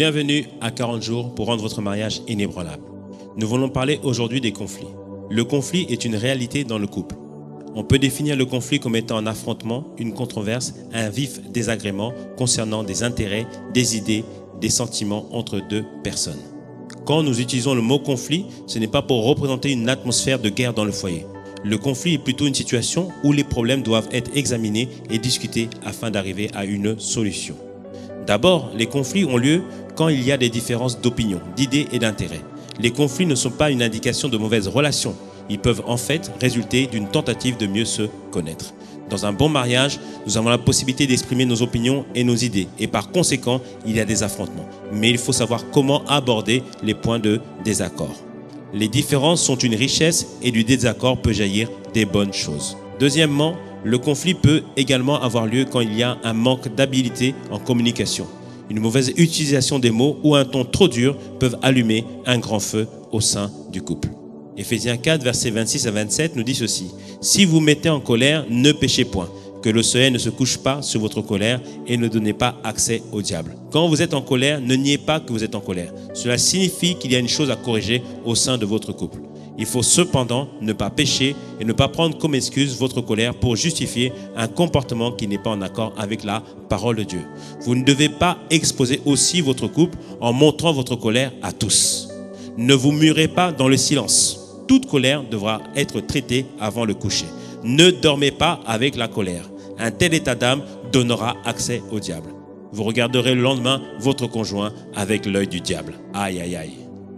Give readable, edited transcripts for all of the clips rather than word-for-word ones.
Bienvenue à 40 jours pour rendre votre mariage inébranlable. Nous voulons parler aujourd'hui des conflits. Le conflit est une réalité dans le couple. On peut définir le conflit comme étant un affrontement, une controverse, un vif désagrément concernant des intérêts, des idées, des sentiments entre deux personnes. Quand nous utilisons le mot conflit, ce n'est pas pour représenter une atmosphère de guerre dans le foyer. Le conflit est plutôt une situation où les problèmes doivent être examinés et discutés afin d'arriver à une solution. D'abord, les conflits ont lieu quand il y a des différences d'opinion, d'idées et d'intérêts. Les conflits ne sont pas une indication de mauvaises relations. Ils peuvent en fait résulter d'une tentative de mieux se connaître. Dans un bon mariage, nous avons la possibilité d'exprimer nos opinions et nos idées. Et par conséquent, il y a des affrontements. Mais il faut savoir comment aborder les points de désaccord. Les différences sont une richesse et du désaccord peut jaillir des bonnes choses. Deuxièmement, le conflit peut également avoir lieu quand il y a un manque d'habileté en communication. Une mauvaise utilisation des mots ou un ton trop dur peuvent allumer un grand feu au sein du couple. Éphésiens 4, versets 26 à 27 nous dit ceci. « Si vous mettez en colère, ne péchez point, que le soleil ne se couche pas sur votre colère et ne donnez pas accès au diable. » Quand vous êtes en colère, ne niez pas que vous êtes en colère. Cela signifie qu'il y a une chose à corriger au sein de votre couple. Il faut cependant ne pas pécher et ne pas prendre comme excuse votre colère pour justifier un comportement qui n'est pas en accord avec la parole de Dieu. Vous ne devez pas exposer aussi votre couple en montrant votre colère à tous. Ne vous murez pas dans le silence. Toute colère devra être traitée avant le coucher. Ne dormez pas avec la colère. Un tel état d'âme donnera accès au diable. Vous regarderez le lendemain votre conjoint avec l'œil du diable. Aïe, aïe, aïe.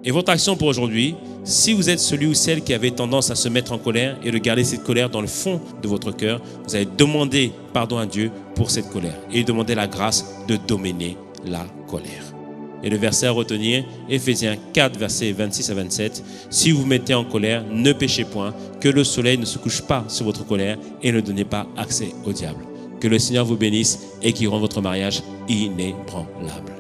Et votre action pour aujourd'hui, si vous êtes celui ou celle qui avait tendance à se mettre en colère et de garder cette colère dans le fond de votre cœur, vous allez demander pardon à Dieu pour cette colère et demander la grâce de dominer la colère. Et le verset à retenir, Éphésiens 4, versets 26 à 27. « Si vous vous mettez en colère, ne péchez point, que le soleil ne se couche pas sur votre colère et ne donnez pas accès au diable. Que le Seigneur vous bénisse et qu'il rende votre mariage inébranlable. »